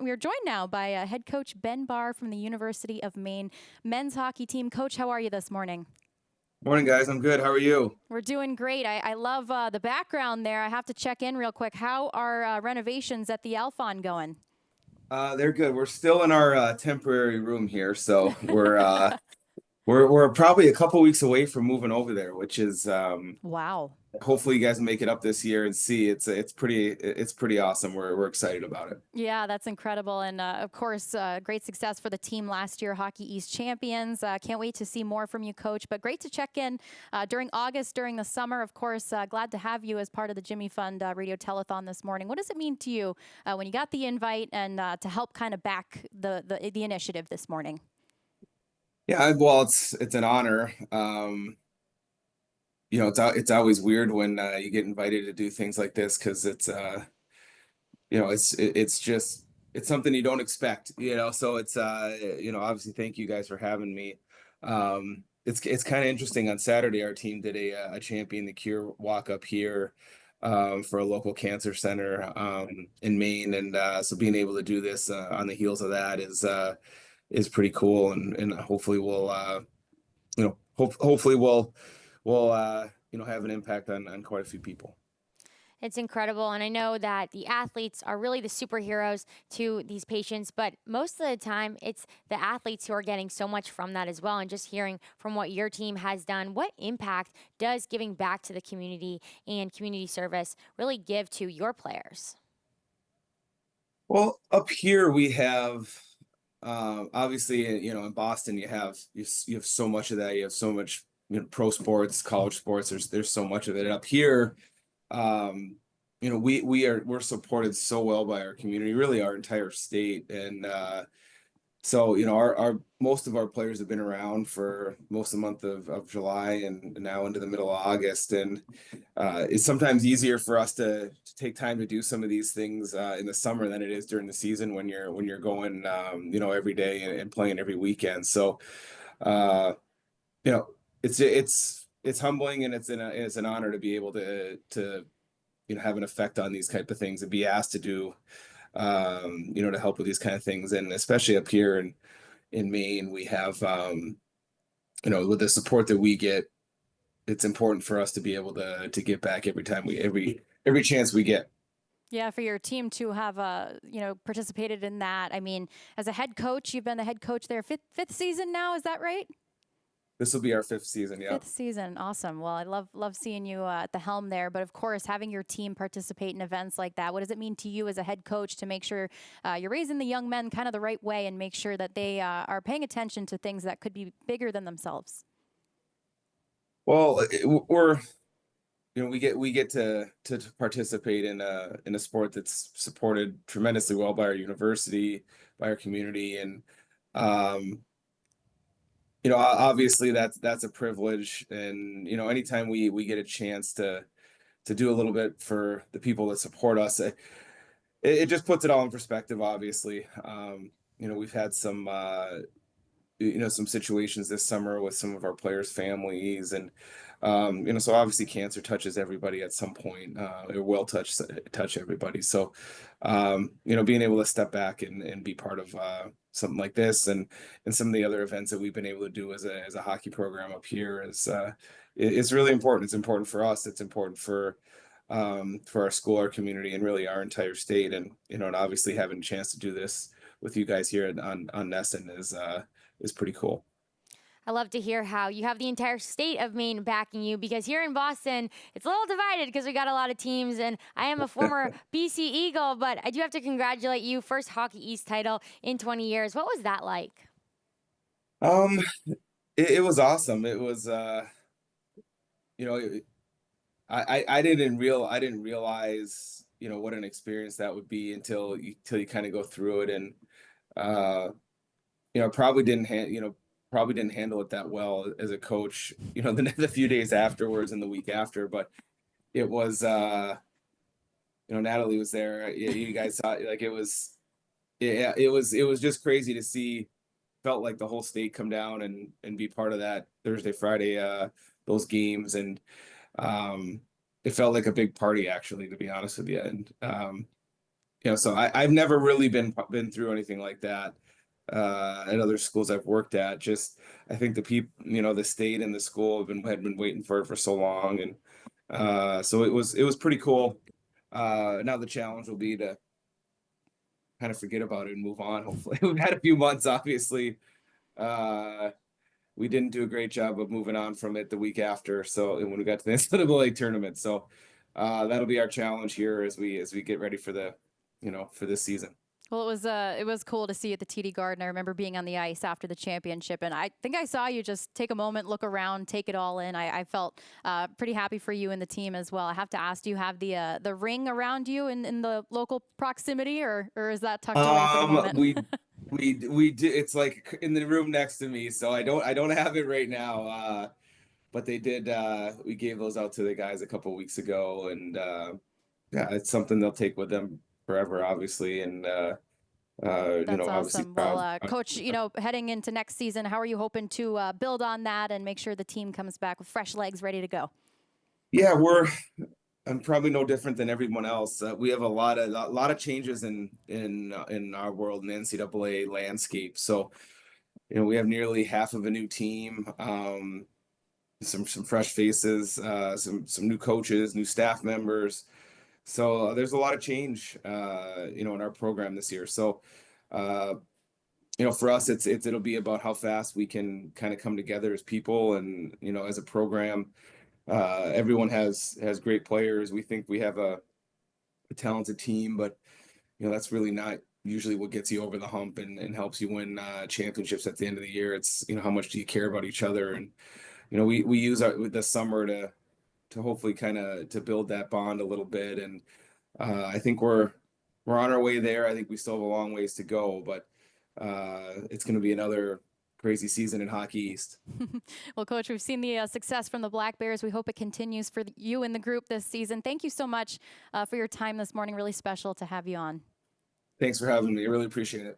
We are joined now by head coach Ben Barr from the University of Maine men's hockey team. Coach, how are you this morning? Morning, guys. I'm good. How are you? We're doing great. I love the background there. I have to check in real quick. How are renovations at the Alphon going? They're good. We're still in our temporary room here, so we're probably a couple weeks away from moving over there, which is Wow. hopefully you guys make it up this year and see. It's pretty awesome. We're excited about it. Yeah, that's incredible. And of course, great success for the team last year, Hockey East champions. Can't wait to see more from you, Coach. But great to check in during August, during the summer. Of course, glad to have you as part of the Jimmy Fund Radio-Telethon this morning. What does it mean to you when you got the invite and to help kind of back the initiative this morning? Yeah, well, it's an honor. It's always weird when you get invited to do things like this because it's it's something you don't expect, so it's obviously thank you guys for having me. It's kind of interesting. On Saturday our team did a Champion the Cure walk up here for a local cancer center in Maine, and so being able to do this on the heels of that is pretty cool, and hopefully we'll have an impact on quite a few people. It's incredible. And I know that the athletes are really the superheroes to these patients, but most of the time it's the athletes who are getting so much from that as well. And just hearing from what your team has done, what impact does giving back to the community and community service really give to your players? Well, up here we have obviously, in Boston you have so much of that. You have so much, pro sports, college sports. There's so much of it. And up here, we're supported so well by our community, really our entire state. And so our most of our players have been around for most of the month of July and now into the middle of August. And it's sometimes easier for us to take time to do some of these things in the summer than it is during the season when you're going every day and playing every weekend. So it's humbling, and it's an honor to be able to have an effect on these type of things and be asked to do to help with these kind of things. And especially up here in Maine, we have with the support that we get, it's important for us to be able to give back every chance we get. Yeah, for your team to have participated in that. I mean, as a head coach, you've been the head coach there fifth season now, is that right? This will be our fifth season, yeah. Fifth season, awesome. Well, I love seeing you at the helm there. But of course, having your team participate in events like that, what does it mean to you as a head coach to make sure you're raising the young men kind of the right way and make sure that they are paying attention to things that could be bigger than themselves? Well, we get to participate in a sport that's supported tremendously well by our university, by our community, and obviously that's a privilege. And anytime we get a chance to do a little bit for the people that support us, it just puts it all in perspective. Obviously, we've had some some situations this summer with some of our players' families, and so obviously cancer touches everybody at some point. It will touch everybody. So being able to step back and be part of something like this and some of the other events that we've been able to do as a hockey program up here is really important. It's important for us. It's important for our school, our community, and really our entire state. And and obviously having a chance to do this with you guys here on NESN is pretty cool. I love to hear how you have the entire state of Maine backing you, because here in Boston, it's a little divided because we got a lot of teams, and I am a former BC Eagle, but I do have to congratulate you. First Hockey East title in 20 years. What was that like? It was awesome. It was, I didn't realize, what an experience that would be until you kind of go through it. And, probably didn't handle it that well as a coach, the few days afterwards and the week after. But it was, Natalie was there. You guys saw, like, it was just crazy to see. Felt like the whole state come down and be part of that Thursday, Friday, those games. And it felt like a big party, actually, to be honest with you. And So I've never really been through anything like that at other schools I've worked at. Just I think the people, the state and the school had been waiting for it for so long, and so it was pretty cool. Now the challenge will be to kind of forget about it and move on. Hopefully, we've had a few months, obviously. We didn't do a great job of moving on from it the week after. So when we got to the NCAA tournament, so that'll be our challenge here as we get ready for the, for this season. Well, it was cool to see at the TD Garden. I remember being on the ice after the championship, and I think I saw you just take a moment, look around, take it all in. I felt pretty happy for you and the team as well. I have to ask, do you have the ring around you in the local proximity, or is that tucked away for the moment? we do. It's like in the room next to me, so I don't have it right now. But they did. We gave those out to the guys a couple weeks ago, and yeah, it's something they'll take with them forever, obviously. And That's obviously awesome. Well, Coach, heading into next season, how are you hoping to build on that and make sure the team comes back with fresh legs, ready to go? Yeah, I'm probably no different than everyone else. We have a lot of changes in our world in the NCAA landscape. So, we have nearly half of a new team, some fresh faces, some new coaches, new staff members. So there's a lot of change, in our program this year. So, for us, it'll be about how fast we can kind of come together as people and as a program. Everyone has great players. We think we have a talented team, but that's really not usually what gets you over the hump and helps you win championships at the end of the year. It's how much do you care about each other, and we use the summer to hopefully kind of to build that bond a little bit, and I think we're on our way there. I think we still have a long ways to go, but it's going to be another crazy season in Hockey East. Well, Coach, we've seen the success from the Black Bears. We hope it continues for you and the group this season. Thank you so much for your time this morning. Really special to have you on. Thanks for having me. I really appreciate it.